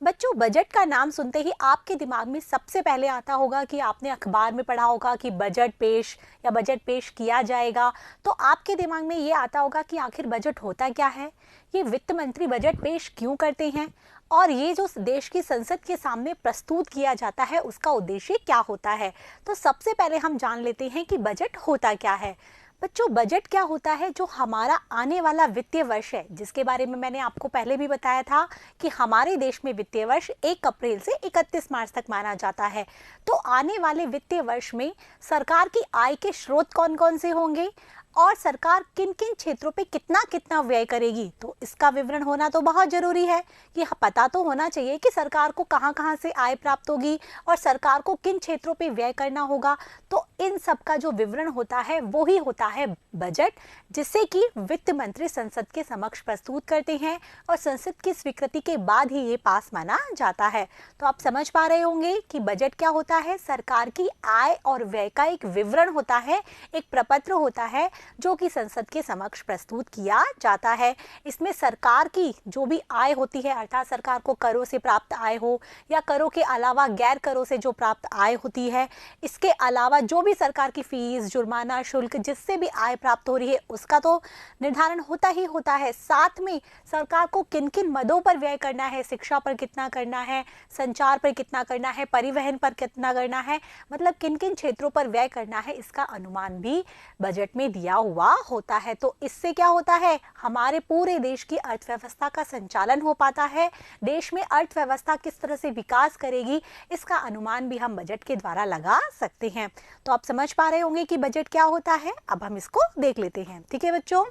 बच्चों, बजट का नाम सुनते ही आपके दिमाग में सबसे पहले आता होगा कि आपने अखबार में पढ़ा होगा कि बजट पेश या बजट पेश किया जाएगा। तो आपके दिमाग में ये आता होगा कि आखिर बजट होता क्या है, ये वित्त मंत्री बजट पेश क्यों करते हैं, और ये जो देश की संसद के सामने प्रस्तुत किया जाता है उसका उद्देश्य क्या होता है। तो सबसे पहले हम जान लेते हैं कि बजट होता क्या है। बच्चों, बजट क्या होता है? जो हमारा आने वाला वित्तीय वर्ष है, जिसके बारे में मैंने आपको पहले भी बताया था कि हमारे देश में वित्तीय वर्ष 1 अप्रैल से 31 मार्च तक माना जाता है। तो आने वाले वित्तीय वर्ष में सरकार की आय के स्रोत कौन कौन से होंगे और सरकार किन किन क्षेत्रों पे कितना कितना व्यय करेगी, तो इसका विवरण होना तो बहुत जरूरी है कि पता तो होना चाहिए कि सरकार को कहां कहां से आय प्राप्त होगी और सरकार को किन क्षेत्रों पे व्यय करना होगा। तो इन सब का जो विवरण होता है वो ही होता है बजट, जिसे कि वित्त मंत्री संसद के समक्ष प्रस्तुत करते हैं और संसद की स्वीकृति के बाद ही ये पास माना जाता है। तो आप समझ पा रहे होंगे कि बजट क्या होता है। सरकार की आय और व्यय का एक विवरण होता है, एक प्रपत्र होता है जो कि संसद के समक्ष प्रस्तुत किया जाता है। इसमें सरकार की जो भी आय होती है, अर्थात सरकार को करों से प्राप्त आय हो या करों के अलावा गैर करों से जो प्राप्त आय होती है, इसके अलावा जो भी सरकार की फीस, जुर्माना, शुल्क, जिससे भी आय प्राप्त हो रही है उसका तो निर्धारण होता ही होता है। साथ में सरकार को किन किन मदों पर व्यय करना है, शिक्षा पर कितना करना है, संचार पर कितना करना है, परिवहन पर कितना करना है, मतलब किन किन क्षेत्रों पर व्यय करना है, इसका अनुमान भी बजट में दिया हुआ होता है। तो इससे क्या होता है, हमारे पूरे देश की अर्थव्यवस्था का संचालन हो पाता है। देश में अर्थव्यवस्था किस तरह से विकास करेगी, इसका अनुमान भी हम बजट के द्वारा लगा सकते हैं। तो आप समझ पा रहे होंगे कि बजट क्या होता है। अब हम इसको देख लेते हैं। ठीक है बच्चों,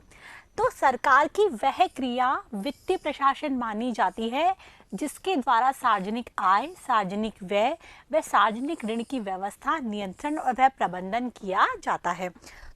तो सरकार की वह क्रिया वित्तीय प्रशासन मानी जाती है जिसके द्वारा सार्वजनिक आय, सार्वजनिक व्यय व सार्वजनिक ऋण की व्यवस्था, नियंत्रण और वह प्रबंधन किया जाता है।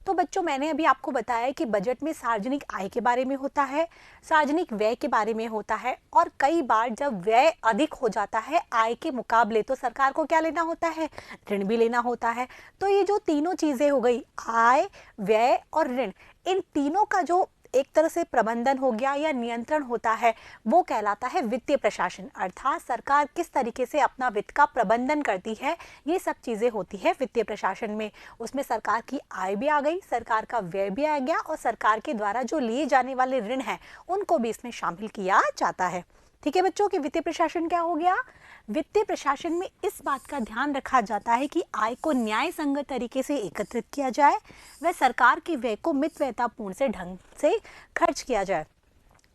तो बच्चों, मैंने अभी आपको बताया कि बजट में सार्वजनिक आय के बारे में होता है, सार्वजनिक व्यय के बारे में होता है, और कई बार जब व्यय अधिक हो जाता है आय के मुकाबले तो सरकार को क्या लेना होता है, ऋण भी लेना होता है। तो ये जो तीनों चीजें हो गई, आय, व्यय और ऋण, इन तीनों का जो एक तरह से प्रबंधन हो गया या नियंत्रण होता है, वो कहलाता है वित्तीय प्रशासन। अर्थात सरकार किस तरीके से अपना वित्त का प्रबंधन करती है, ये सब चीजें होती है वित्तीय प्रशासन में। उसमें सरकार की आय भी आ गई, सरकार का व्यय भी आ गया, और सरकार के द्वारा जो लिए जाने वाले ऋण हैं उनको भी इसमें शामिल किया जाता है। ठीक है बच्चों, कि वित्तीय प्रशासन क्या हो गया। वित्तीय प्रशासन में इस बात का ध्यान रखा जाता है कि आय को न्याय संगत तरीके से एकत्रित किया जाए व सरकार के व्यय को मितव्ययतापूर्ण से ढंग से खर्च किया जाए।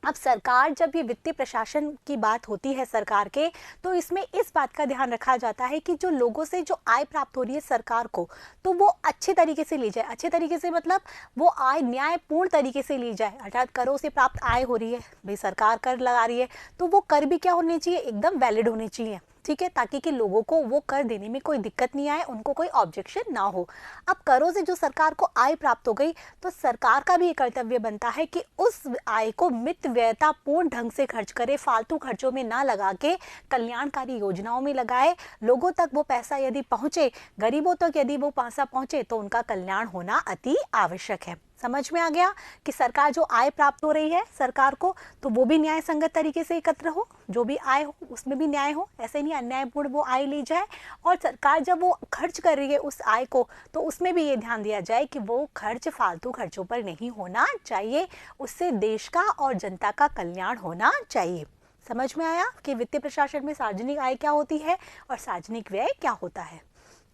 अब सरकार, जब ये वित्तीय प्रशासन की बात होती है सरकार के, तो इसमें इस बात का ध्यान रखा जाता है कि जो लोगों से जो आय प्राप्त हो रही है सरकार को, तो वो अच्छे तरीके से ली जाए। अच्छे तरीके से मतलब वो आय न्यायपूर्ण तरीके से ली जाए। अर्थात करों से प्राप्त आय हो रही है, भाई सरकार कर लगा रही है, तो वो कर भी क्या होने चाहिए, एकदम वैलिड होने चाहिए। ठीक है, ताकि कि लोगों को वो कर देने में कोई दिक्कत नहीं आए, उनको कोई ऑब्जेक्शन ना हो। अब करों से जो सरकार को आय प्राप्त हो गई, तो सरकार का भी ये कर्तव्य बनता है कि उस आय को मितव्ययतापूर्ण ढंग से खर्च करे, फालतू खर्चों में ना लगा के कल्याणकारी योजनाओं में लगाए। लोगों तक वो पैसा यदि पहुंचे, गरीबों तक यदि वो पैसा पहुंचे, तो उनका कल्याण होना अति आवश्यक है। समझ में आ गया कि सरकार जो आय प्राप्त हो रही है सरकार को, तो वो भी न्याय संगत तरीके से एकत्र हो, जो भी आय हो उसमें भी न्याय हो, ऐसे नहीं अन्यायपूर्ण वो आय ली जाए। और सरकार जब वो खर्च कर रही है उस आय को, तो उसमें भी ये ध्यान दिया जाए कि वो खर्च फालतू खर्चों पर नहीं होना चाहिए, उससे देश का और जनता का कल्याण होना चाहिए। समझ में आया कि वित्तीय प्रशासन में सार्वजनिक आय क्या होती है और सार्वजनिक व्यय क्या होता है।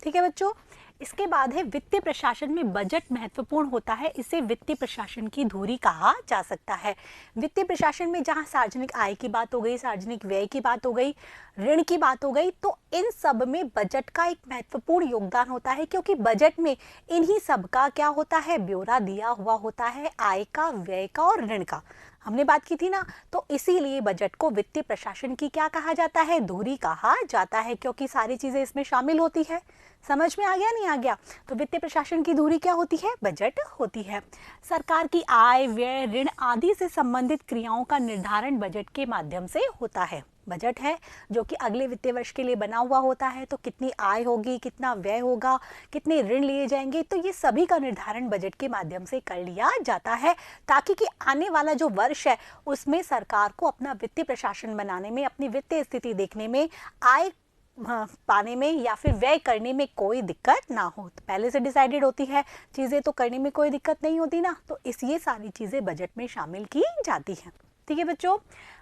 ठीक है बच्चों, इसके बाद है वित्तीय प्रशासन में बजट महत्वपूर्ण होता है, इसे वित्तीय प्रशासन की धुरी कहा जा सकता है। वित्तीय प्रशासन में जहां सार्वजनिक आय की बात हो गई, सार्वजनिक व्यय की बात हो गई, ऋण की बात हो गई, तो इन सब में बजट का एक महत्वपूर्ण योगदान होता है, क्योंकि बजट में इन्हीं सब का क्या होता है, ब्यौरा दिया हुआ होता है, आय का, व्यय का और ऋण का। हमने बात की थी ना, तो इसीलिए बजट को वित्तीय प्रशासन की क्या कहा जाता है, धुरी कहा जाता है, क्योंकि सारी चीजें इसमें शामिल होती है। समझ में आ गया, नहीं आ गया? तो वित्तीय प्रशासन की धुरी क्या होती है, बजट होती है। सरकार की आय, व्यय, ऋण आदि से संबंधित क्रियाओं का निर्धारण बजट के माध्यम से होता है। बजट है जो कि अगले वित्तीय वर्ष के लिए बना हुआ होता है। तो कितनी आय होगी, कितना व्यय होगा, कितने ऋण लिए जाएंगे, तो ये सभी का निर्धारण बजट के माध्यम से कर लिया जाता है, ताकि कि आने वाला जो वर्ष है उसमें सरकार को अपना वित्तीय प्रशासन बनाने में, अपनी वित्तीय स्थिति देखने में, आय पाने में या फिर व्यय करने में कोई दिक्कत ना हो। तो पहले से डिसाइडेड होती है चीज़ें, तो करने में कोई दिक्कत नहीं होती ना, तो ये सारी चीज़ें बजट में शामिल की जाती हैं। ठीक है बच्चों,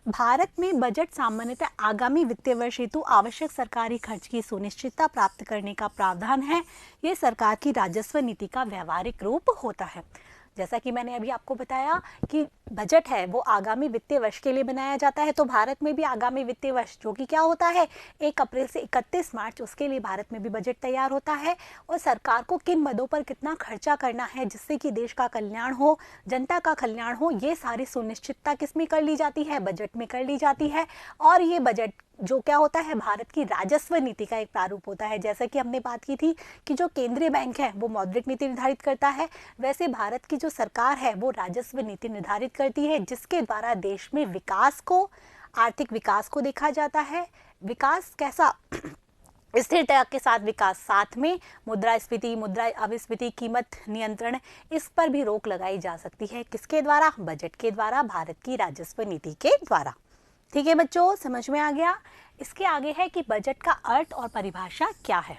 भारत में बजट सामान्यतः आगामी वित्तीय वर्ष हेतु आवश्यक सरकारी खर्च की सुनिश्चितता प्राप्त करने का प्रावधान है। ये सरकार की राजस्व नीति का व्यवहारिक रूप होता है। जैसा कि मैंने अभी आपको बताया कि बजट है वो आगामी वित्तीय वर्ष के लिए बनाया जाता है, तो भारत में भी आगामी वित्तीय वर्ष जो कि क्या होता है 1 अप्रैल से 31 मार्च, उसके लिए भारत में भी बजट तैयार होता है। और सरकार को किन मदों पर कितना खर्चा करना है जिससे कि देश का कल्याण हो, जनता का कल्याण हो, ये सारी सुनिश्चितता किस में कर ली जाती है, बजट में कर ली जाती है। और ये बजट जो क्या होता है भारत की राजस्व नीति का एक प्रारूप होता है। जैसा कि हमने बात की थी कि जो केंद्रीय बैंक है वो मौद्रिक नीति निर्धारित करता है, वैसे भारत की जो सरकार है वो राजस्व नीति निर्धारित करती है, जिसके द्वारा देश में विकास को, आर्थिक विकास को देखा जाता है। विकास कैसा, स्थिरता के साथ विकास, साथ में मुद्रास्फीति, मुद्रा अपस्फीति, कीमत नियंत्रण, इस पर भी रोक लगाई जा सकती है। किसके द्वारा, बजट के द्वारा, भारत की राजस्व नीति के द्वारा। ठीक है बच्चों, समझ में आ गया। इसके आगे है कि बजट का अर्थ और परिभाषा क्या है।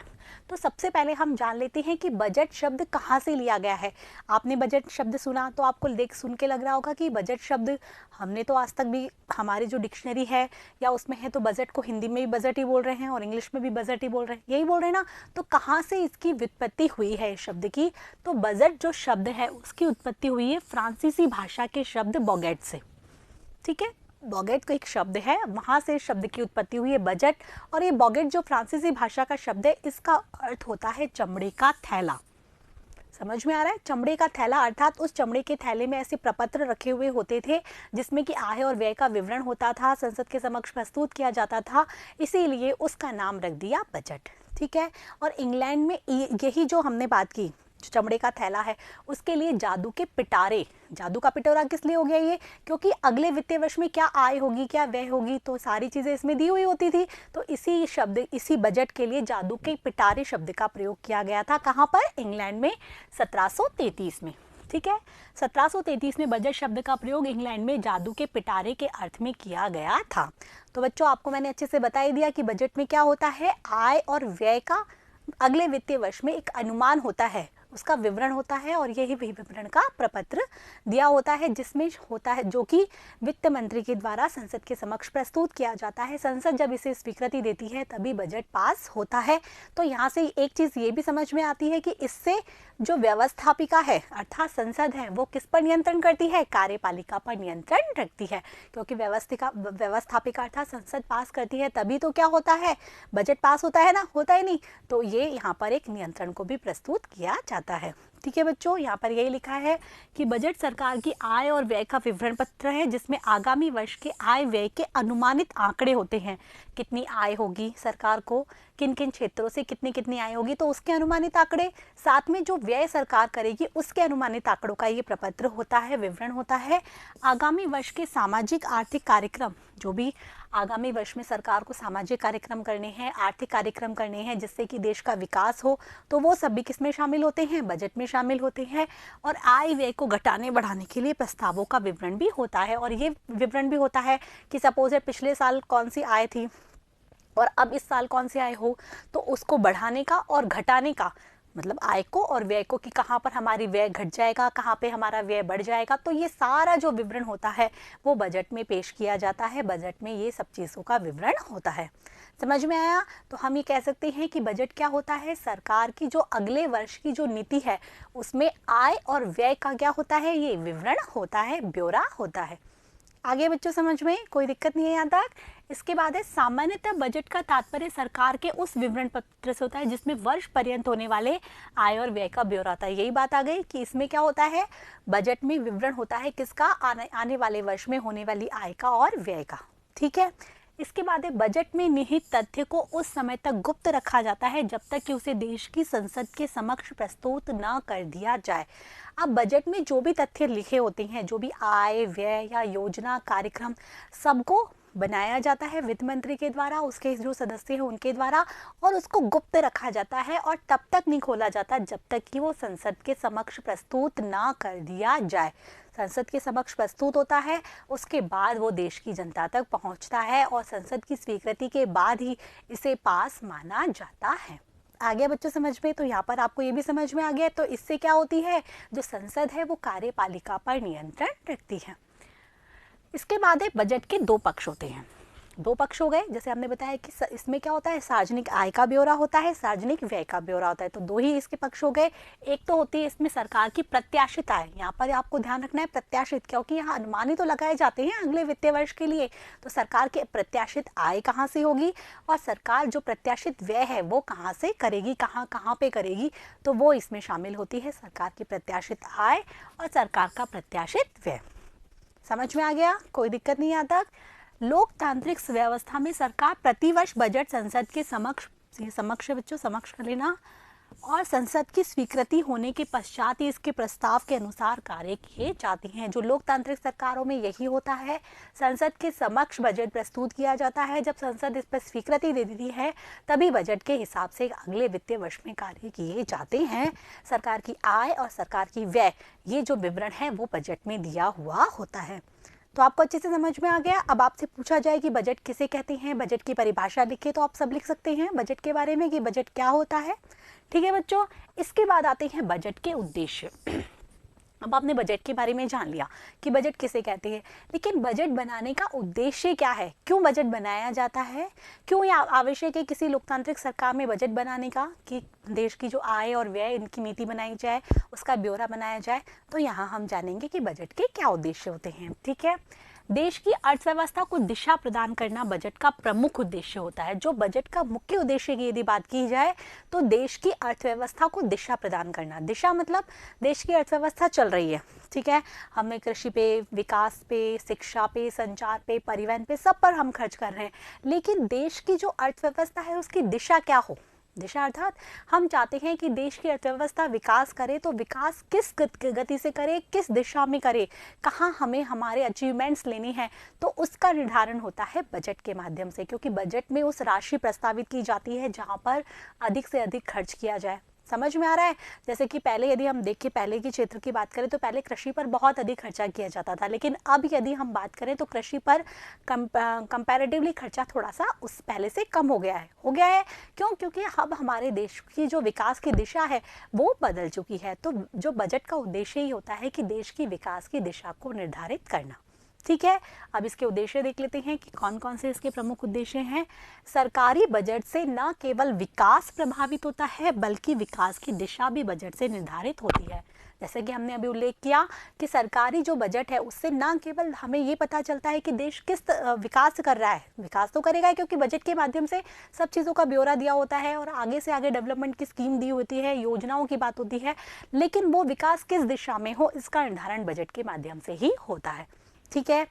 तो सबसे पहले हम जान लेते हैं कि बजट शब्द कहाँ से लिया गया है। आपने बजट शब्द सुना तो आपको सुन के लग रहा होगा कि बजट शब्द हमने तो आज तक भी हमारी जो डिक्शनरी है या उसमें है तो बजट को हिंदी में भी बजट ही बोल रहे हैं और इंग्लिश में भी बजट ही बोल रहे हैं, यही बोल रहे हैं ना। तो कहाँ से इसकी व्युत्पत्ति हुई है इस शब्द की, तो बजट जो शब्द है उसकी उत्पत्ति हुई है फ्रांसीसी भाषा के शब्द बॉगेट से। ठीक है, बॉगेट को एक शब्द है, वहाँ से शब्द की उत्पत्ति हुई है बजट। और ये बॉगेट जो फ्रांसीसी भाषा का शब्द है, इसका अर्थ होता है चमड़े का थैला। समझ में आ रहा है, चमड़े का थैला, अर्थात उस चमड़े के थैले में ऐसे प्रपत्र रखे हुए होते थे जिसमें कि आय और व्यय का विवरण होता था, संसद के समक्ष प्रस्तुत किया जाता था, इसीलिए उसका नाम रख दिया बजट। ठीक है, और इंग्लैंड में यही जो हमने बात की, जो चमड़े का थैला है, उसके लिए जादू के पिटारे, जादू का पिटोरा किस लिए हो गया ये, क्योंकि अगले वित्तीय वर्ष में क्या आय होगी, क्या व्यय होगी, तो सारी चीज़ें इसमें दी हुई होती थी। तो इसी बजट के लिए जादू के पिटारे शब्द का प्रयोग किया गया था। कहाँ पर, इंग्लैंड में 1733 में। ठीक है, 1733 में बजट शब्द का प्रयोग इंग्लैंड में जादू के पिटारे के अर्थ में किया गया था। तो बच्चों, आपको मैंने अच्छे से बता ही दिया कि बजट में क्या होता है, आय और व्यय का अगले वित्तीय वर्ष में एक अनुमान होता है, उसका विवरण होता है, और यही विवरण का प्रपत्र दिया होता है, जिसमें होता है जो कि वित्त मंत्री के द्वारा संसद के समक्ष प्रस्तुत किया जाता है। संसद जब इसे स्वीकृति देती है तभी बजट पास होता है। तो यहाँ से एक चीज़ ये भी समझ में आती है कि इससे जो व्यवस्थापिका है अर्थात संसद है वो किस पर नियंत्रण करती है, कार्यपालिका पर नियंत्रण रखती है, क्योंकि व्यवस्थापिका अर्थात संसद पास करती है तभी तो क्या होता है, बजट पास होता है ना, होता ही नहीं। तो ये यहाँ पर एक नियंत्रण को भी प्रस्तुत किया जाता है। ठीक है बच्चों, यहाँ पर यही लिखा है कि बजट सरकार की आय और व्यय का विवरण पत्र है, जिसमें आगामी वर्ष के आय व्यय के अनुमानित आंकड़े होते हैं। कितनी आय होगी सरकार को, किन किन क्षेत्रों से कितनी कितनी आय होगी, तो उसके अनुमानित आंकड़े, साथ में जो व्यय सरकार करेगी उसके अनुमानित आंकड़ों का ये प्रपत्र होता है, विवरण होता है। आगामी वर्ष के सामाजिक आर्थिक कार्यक्रम, जो भी आगामी वर्ष में सरकार को सामाजिक कार्यक्रम करने हैं, आर्थिक कार्यक्रम करने हैं जिससे कि देश का विकास हो, तो वो सब भी किसमें शामिल होते हैं, बजट में शामिल होते हैं। और आय व्यय को घटाने बढ़ाने के लिए प्रस्तावों का विवरण भी होता है, और ये विवरण भी होता है कि सपोज है पिछले साल कौन सी आय थी और अब इस साल कौन सी आय हो, तो उसको बढ़ाने का और घटाने का, मतलब आय को और व्यय को, कि कहाँ पर हमारी व्यय घट जाएगा, कहाँ पे हमारा व्यय बढ़ जाएगा, तो ये सारा जो विवरण होता है वो बजट में पेश किया जाता है। बजट में ये सब चीज़ों का विवरण होता है। समझ में आया। तो हम ये कह सकते हैं कि बजट क्या होता है, सरकार की जो अगले वर्ष की जो नीति है उसमें आय और व्यय का क्या होता है, ये विवरण होता है, ब्यौरा होता है। आगे बच्चों समझ में कोई दिक्कत नहीं है यहाँ तक। इसके बाद है सामान्यतः बजट का तात्पर्य सरकार के उस विवरण पत्र से होता है जिसमें वर्ष पर्यंत होने वाले आय और व्यय का ब्यौरा होता है। यही बात आ गई कि इसमें क्या होता है, बजट में विवरण होता है किसका, आने वाले वर्ष में होने वाली आय का और व्यय का। ठीक है, इसके बाद है बजट में निहित तथ्य को उस समय तक गुप्त रखा जाता है जब तक कि उसे देश की संसद के समक्ष प्रस्तुत न कर दिया जाए। अब बजट में जो भी तथ्य लिखे होते हैं, जो भी आय व्यय या योजना कार्यक्रम, सबको बनाया जाता है वित्त मंत्री के द्वारा, उसके जो सदस्य हैं उनके द्वारा, और उसको गुप्त रखा जाता है और तब तक नहीं खोला जाता जब तक कि वो संसद के समक्ष प्रस्तुत ना कर दिया जाए। संसद के समक्ष प्रस्तुत होता है, उसके बाद वो देश की जनता तक पहुंचता है और संसद की स्वीकृति के बाद ही इसे पास माना जाता है। आ गया बच्चों समझ में? तो यहाँ पर आपको ये भी समझ में आ गया। तो इससे क्या होती है, जो संसद है वो कार्यपालिका पर नियंत्रण रखती है। इसके बाद है बजट के दो पक्ष होते हैं। दो पक्ष हो गए, जैसे हमने बताया कि इसमें क्या होता है, सार्वजनिक आय का ब्यौरा होता है, सार्वजनिक व्यय का ब्यौरा होता है। तो दो ही इसके पक्ष हो गए। एक तो होती है इसमें सरकार की प्रत्याशित आय। यहाँ पर आपको ध्यान रखना है प्रत्याशित, क्योंकि यहाँ अनुमान ही तो लगाए जाते हैं अगले वित्तीय वर्ष के लिए। तो सरकार की प्रत्याशित आय कहाँ से होगी और सरकार जो प्रत्याशित व्यय है वो कहाँ से करेगी, कहाँ कहाँ पे करेगी, तो वो इसमें शामिल होती है, सरकार की प्रत्याशित आय और सरकार का प्रत्याशित व्यय। समझ में आ गया? कोई दिक्कत नहीं आता। लोकतांत्रिक व्यवस्था में सरकार प्रतिवर्ष बजट संसद के समक्ष बच्चों समक्ष कर लेना, और संसद की स्वीकृति होने के पश्चात ही इसके प्रस्ताव के अनुसार कार्य किए जाते हैं। जो लोकतांत्रिक सरकारों में यही होता है, संसद के समक्ष बजट प्रस्तुत किया जाता है, जब संसद इस पर स्वीकृति दे देती है तभी बजट के हिसाब से अगले वित्तीय वर्ष में कार्य किए जाते हैं। सरकार की आय और सरकार की व्यय, ये जो विवरण है वो बजट में दिया हुआ होता है। तो आपको अच्छे से समझ में आ गया। अब आपसे पूछा जाए कि बजट किसे कहते हैं, बजट की परिभाषा लिखे, तो आप सब लिख सकते हैं बजट के बारे में कि बजट क्या होता है। ठीक है बच्चों, इसके बाद आते हैं बजट के उद्देश्य। अब आपने बजट के बारे में जान लिया कि बजट किसे कहते हैं, लेकिन बजट बनाने का उद्देश्य क्या है, क्यों बजट बनाया जाता है, क्यों यह आवश्यक है किसी लोकतांत्रिक सरकार में बजट बनाने का, कि देश की जो आय और व्यय इनकी नीति बनाई जाए, उसका ब्यौरा बनाया जाए। तो यहाँ हम जानेंगे कि बजट के क्या उद्देश्य होते हैं। ठीक है, देश की अर्थव्यवस्था को दिशा प्रदान करना बजट का प्रमुख उद्देश्य होता है। जो बजट का मुख्य उद्देश्य की यदि बात की जाए तो देश की अर्थव्यवस्था को दिशा प्रदान करना। दिशा मतलब देश की अर्थव्यवस्था चल रही है, ठीक है, हमें कृषि पे, विकास पे, शिक्षा पे, संचार पे, परिवहन पे, सब पर हम खर्च कर रहे हैं, लेकिन देश की जो अर्थव्यवस्था है उसकी दिशा क्या हो। दिशा अर्थात हम चाहते हैं कि देश की अर्थव्यवस्था विकास करे, तो विकास किस गति से करे, किस दिशा में करे, कहाँ हमें हमारे अचीवमेंट्स लेने हैं, तो उसका निर्धारण होता है बजट के माध्यम से। क्योंकि बजट में उस राशि प्रस्तावित की जाती है जहाँ पर अधिक से अधिक खर्च किया जाए। समझ में आ रहा है? जैसे कि पहले यदि हम देखें, पहले की क्षेत्र की बात करें तो पहले कृषि पर बहुत अधिक खर्चा किया जाता था, लेकिन अब यदि हम बात करें तो कृषि पर कंपैरेटिवली खर्चा थोड़ा सा उस पहले से कम हो गया है। क्यों? क्योंकि अब हमारे देश की जो विकास की दिशा है वो बदल चुकी है। तो जो बजट का उद्देश्य ही होता है कि देश की विकास की दिशा को निर्धारित करना। ठीक है, अब इसके उद्देश्य देख लेते हैं कि कौन कौन से इसके प्रमुख उद्देश्य हैं। सरकारी बजट से न केवल विकास प्रभावित होता है बल्कि विकास की दिशा भी बजट से निर्धारित होती है। जैसे कि हमने अभी उल्लेख किया कि सरकारी जो बजट है उससे न केवल हमें ये पता चलता है कि देश किस विकास कर रहा है, विकास तो करेगा क्योंकि बजट के माध्यम से सब चीज़ों का ब्यौरा दिया होता है और आगे से आगे डेवलपमेंट की स्कीम दी होती है, योजनाओं की बात होती है, लेकिन वो विकास किस दिशा में हो इसका निर्धारण बजट के माध्यम से ही होता है। ठीक है,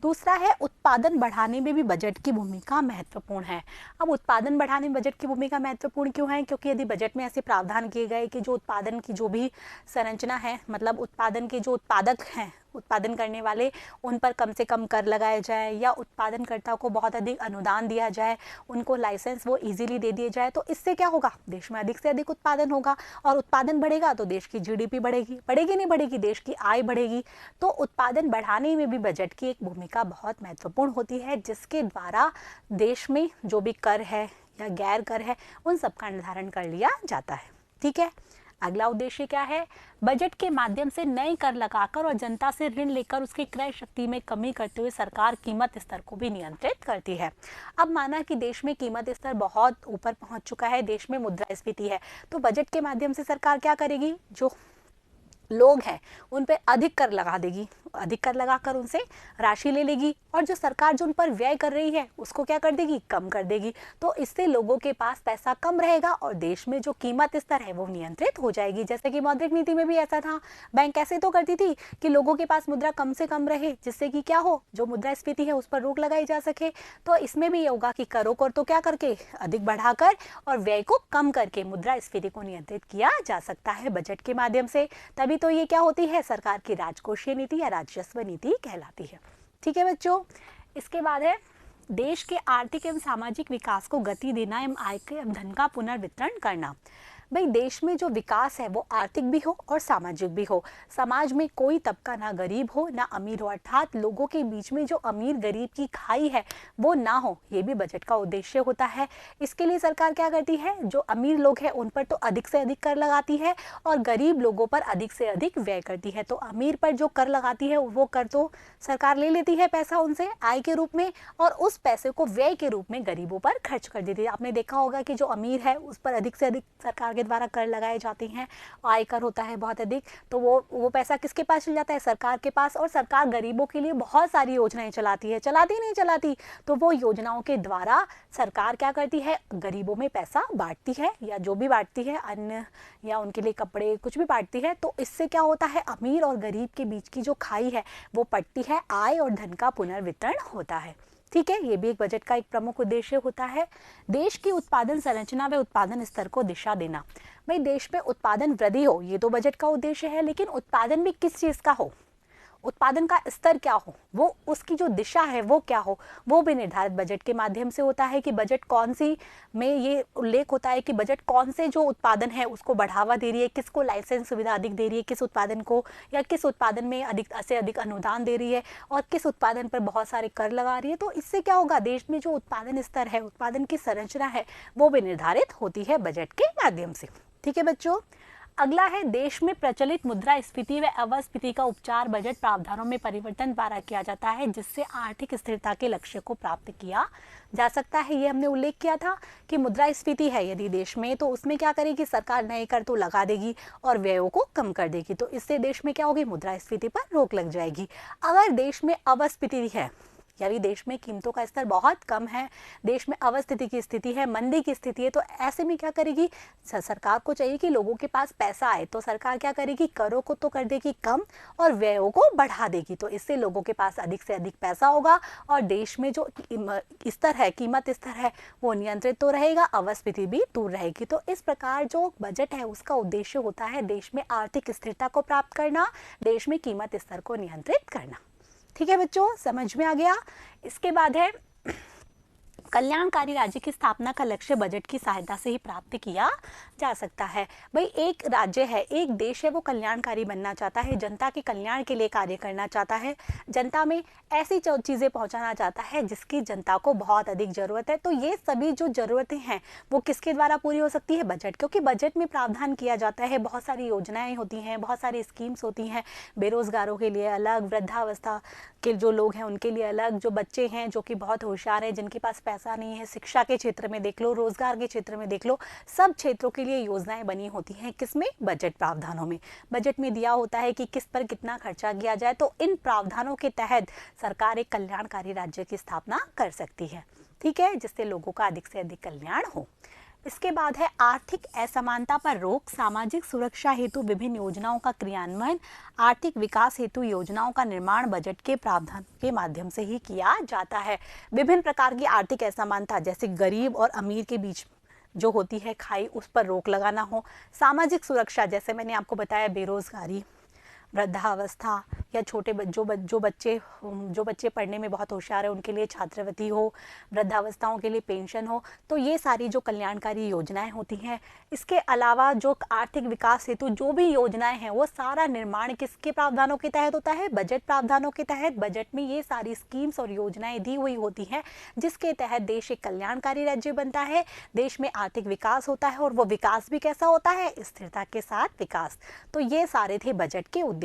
दूसरा है उत्पादन बढ़ाने में भी बजट की भूमिका महत्वपूर्ण है। अब उत्पादन बढ़ाने में बजट की भूमिका महत्वपूर्ण क्यों है? क्योंकि यदि बजट में ऐसे प्रावधान किए गए कि जो उत्पादन की जो भी संरचना है, मतलब उत्पादन के जो उत्पादक हैं, उत्पादन करने वाले, उन पर कम से कम कर लगाया जाए या उत्पादनकर्ता को बहुत अधिक अनुदान दिया जाए, उनको लाइसेंस वो इजीली दे दिए जाए, तो इससे क्या होगा, देश में अधिक से अधिक उत्पादन होगा और उत्पादन बढ़ेगा तो देश की जीडीपी बढ़ेगी, बढ़ेगी नहीं बढ़ेगी, देश की आय बढ़ेगी। तो उत्पादन बढ़ाने में भी बजट की एक भूमिका बहुत महत्वपूर्ण होती है, जिसके द्वारा देश में जो भी कर है या गैर कर है उन सब का निर्धारण कर लिया जाता है। ठीक है, अगला उद्देश्य क्या है? बजट के माध्यम से नए कर लगाकर और जनता से ऋण लेकर उसकी क्रय शक्ति में कमी करते हुए सरकार कीमत स्तर को भी नियंत्रित करती है। अब माना कि देश में कीमत स्तर बहुत ऊपर पहुंच चुका है, देश में मुद्रास्फीति है, तो बजट के माध्यम से सरकार क्या करेगी, जो लोग हैं उन पे अधिक कर लगा देगी, अधिक कर लगाकर उनसे राशि ले लेगी और जो सरकार जो उन पर व्यय कर रही है उसको क्या कर देगी, कम कर देगी। तो इससे लोगों के पास पैसा कम रहेगा और देश में जो कीमत स्तर है वो नियंत्रित हो जाएगी। जैसे कि मौद्रिक नीति में भी ऐसा था, बैंक ऐसे तो करती थी कि लोगों के पास मुद्रा कम से कम रहे, जिससे कि क्या हो, जो मुद्रास्फीति है उस पर रोक लगाई जा सके। तो इसमें भी ये होगा कि करों को तो क्या करके अधिक बढ़ाकर और व्यय को कम करके मुद्रास्फीति को नियंत्रित किया जा सकता है बजट के माध्यम से। तभी तो ये क्या होती है, सरकार की राजकोषीय नीति या राजस्व नीति कहलाती है। ठीक है बच्चों, इसके बाद है देश के आर्थिक एवं सामाजिक विकास को गति देना एवं आय के एवं धन का पुनर्वितरण करना। भाई देश में जो विकास है वो आर्थिक भी हो और सामाजिक भी हो। समाज में कोई तबका ना गरीब हो ना अमीर हो, अर्थात लोगों के बीच में जो अमीर गरीब की खाई है वो ना हो, ये भी बजट का उद्देश्य होता है। इसके लिए सरकार क्या करती है, जो अमीर लोग हैं उन पर तो अधिक से अधिक कर लगाती है और गरीब लोगों पर अधिक से अधिक व्यय करती है। तो अमीर पर जो कर लगाती है वो कर तो सरकार ले लेती है पैसा उनसे आय के रूप में, और उस पैसे को व्यय के रूप में गरीबों पर खर्च कर देती है। आपने देखा होगा कि जो अमीर है उस पर अधिक से अधिक सरकार के द्वारा कर लगाए जाते हैं, आयकर होता है बहुत अधिक, तो वो पैसा किसके पास चल जाता है, सरकार के पास। और सरकार गरीबों के लिए बहुत सारी योजनाएं चलाती है, चलाती नहीं चलाती, तो वो योजनाओं के द्वारा सरकार क्या करती है, गरीबों में पैसा बांटती है, या जो भी बांटती है, अन्न या उनके लिए कपड़े कुछ भी बांटती है। तो इससे क्या होता है, अमीर और गरीब के बीच की जो खाई है वो पड़ती है, आय और धन का पुनर्वितरण होता है। ठीक है, ये भी एक बजट का एक प्रमुख उद्देश्य होता है। देश की उत्पादन संरचना व उत्पादन स्तर को दिशा देना। भाई देश में उत्पादन वृद्धि हो, ये तो बजट का उद्देश्य है, लेकिन उत्पादन भी किस चीज का हो, उत्पादन का स्तर क्या हो, वो उसकी जो दिशा है वो क्या हो, वो भी निर्धारित बजट के माध्यम से होता है। कि बजट कौन सी में ये उल्लेख होता है कि बजट कौन से जो उत्पादन है उसको बढ़ावा दे रही है, किसको लाइसेंस सुविधा अधिक दे रही है, किस उत्पादन को, या किस उत्पादन में अधिक से अधिक अनुदान दे रही है, और किस उत्पादन पर बहुत सारे कर लगा रही है। तो इससे क्या होगा, देश में जो उत्पादन स्तर है, उत्पादन की संरचना है, वो भी निर्धारित होती है बजट के माध्यम से। ठीक है बच्चों, अगला है देश में प्रचलित मुद्रास्फीति व अवस्फीति का उपचार बजट प्रावधानों में परिवर्तन द्वारा किया जाता है, जिससे आर्थिक स्थिरता के लक्ष्य को प्राप्त किया जा सकता है। ये हमने उल्लेख किया था कि मुद्रास्फीति है यदि देश में, तो उसमें क्या करेगी सरकार, नए कर तो लगा देगी और व्ययों को कम कर देगी, तो इससे देश में क्या होगी, मुद्रास्फीति पर रोक लग जाएगी। अगर देश में अवस्फीति है, यानी देश में कीमतों का स्तर बहुत कम है, देश में अवस्थिति की स्थिति है, मंदी की स्थिति है, तो ऐसे में क्या करेगी सरकार को चाहिए कि लोगों के पास पैसा आए, तो सरकार क्या करेगी, करों को तो कर देगी कम और व्ययों को बढ़ा देगी। तो इससे लोगों के पास अधिक से अधिक पैसा होगा और देश में जो स्तर है, कीमत स्तर है, वो नियंत्रित तो रहेगा, अवस्थिति भी दूर रहेगी। तो इस प्रकार जो बजट है उसका उद्देश्य होता है देश में आर्थिक स्थिरता को प्राप्त करना, देश में कीमत स्तर को नियंत्रित करना। ठीक है बच्चों, समझ में आ गया। इसके बाद है कल्याणकारी राज्य की स्थापना का लक्ष्य बजट की सहायता से ही प्राप्त किया जा सकता है। भाई एक राज्य है, एक देश है, वो कल्याणकारी बनना चाहता है, जनता के कल्याण के लिए कार्य करना चाहता है, जनता में ऐसी चीज़ें पहुंचाना चाहता है जिसकी जनता को बहुत अधिक ज़रूरत है। तो ये सभी जो ज़रूरतें हैं वो किसके द्वारा पूरी हो सकती है, बजट, क्योंकि बजट में प्रावधान किया जाता है, बहुत सारी योजनाएँ होती हैं, बहुत सारी स्कीम्स होती हैं, बेरोजगारों के लिए अलग, वृद्धावस्था के जो लोग हैं उनके लिए अलग, जो बच्चे हैं जो कि बहुत होशियार हैं, जिनके पास पैसा नहीं है, शिक्षा के क्षेत्र में देख लो, रोजगार के क्षेत्र में देख लो, सब क्षेत्रों के लिए योजनाएं बनी होती हैं। किसमें, बजट प्रावधानों में। बजट में दिया होता है कि किस पर कितना खर्चा किया जाए, तो इन प्रावधानों के तहत सरकार एक कल्याणकारी राज्य की स्थापना कर सकती है। ठीक है, जिससे लोगों का अधिक से अधिक कल्याण हो। इसके बाद है आर्थिक असमानता पर रोक, सामाजिक सुरक्षा हेतु विभिन्न योजनाओं का क्रियान्वयन, आर्थिक विकास हेतु योजनाओं का निर्माण बजट के प्रावधान के माध्यम से ही किया जाता है। विभिन्न प्रकार की आर्थिक असमानता, जैसे गरीब और अमीर के बीच जो होती है खाई, उस पर रोक लगाना हो। सामाजिक सुरक्षा, जैसे मैंने आपको बताया, बेरोजगारी, वृद्धावस्था, या छोटे जो बच्चे पढ़ने में बहुत होशियार है उनके लिए छात्रवृत्ति हो, वृद्धावस्थाओं के लिए पेंशन हो, तो ये सारी जो कल्याणकारी योजनाएं होती हैं। इसके अलावा जो आर्थिक विकास हेतु जो भी योजनाएं हैं वो सारा निर्माण किसके प्रावधानों के तहत होता है, बजट प्रावधानों के तहत। बजट में ये सारी स्कीम्स और योजनाएं दी हुई होती हैं जिसके तहत देश एक कल्याणकारी राज्य बनता है, देश में आर्थिक विकास होता है, और वो विकास भी कैसा होता है, स्थिरता के साथ विकास। तो ये सारे थे बजट के उद्देश्य।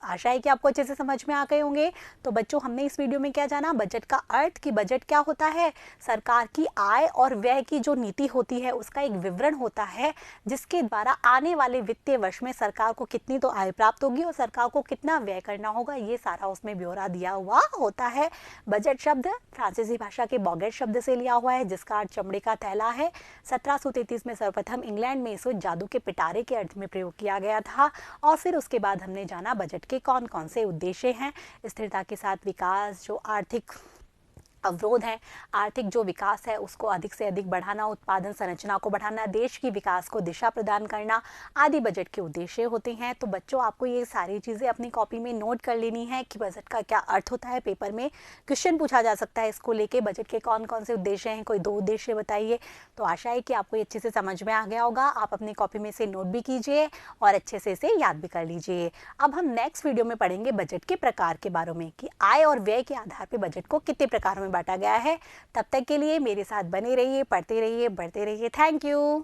आशा है कि आपको अच्छे से समझ में आ गए होंगे। तो बच्चों, हमने इस वीडियो में क्या जाना, बजट का अर्थ, कि बजट क्या होता है, सरकार की आय और व्यय की जो नीति होती है उसका एक विवरण होता है, जिसके द्वारा आने वाले वित्तीय वर्ष में सरकार को कितनी तो आय प्राप्त होगी और सरकार को कितना व्यय करना होगा, ये सारा उसमें ब्यौरा दिया हुआ होता है। बजट शब्द फ्रांसीसी भाषा के बॉगेट शब्द से लिया हुआ है, जिसका अर्थ चमड़े का थैला है। 1733 में सर्वप्रथम इंग्लैंड में इसको जादू के पिटारे के अर्थ में प्रयोग किया गया था। और फिर उसके बाद हमने जाना बजट के कौन कौन से उद्देश्य हैं, स्थिरता के साथ विकास, जो आर्थिक अवरोध हैं। आर्थिक जो विकास है उसको अधिक से अधिक बढ़ाना, उत्पादन संरचना को बढ़ाना, देश की विकास को दिशा प्रदान करना आदि बजट के उद्देश्य होते हैं। तो बच्चों, आपको ये सारी चीज़ें अपनी कॉपी में नोट कर लेनी है कि बजट का क्या अर्थ होता है। पेपर में क्वेश्चन पूछा जा सकता है इसको लेके, बजट के कौन कौन से उद्देश्य हैं, कोई 2 उद्देश्य बताइए। तो आशा है कि आपको ये अच्छे से समझ में आ गया होगा। आप अपनी कॉपी में से नोट भी कीजिए और अच्छे से इसे याद भी कर लीजिए। अब हम नेक्स्ट वीडियो में पढ़ेंगे बजट के प्रकार के बारे में, कि आय और व्यय के आधार पर बजट को कितने प्रकारों में बांटा गया है। तब तक के लिए मेरे साथ बने रहिए, पढ़ते रहिए, बढ़ते रहिए। Thank you.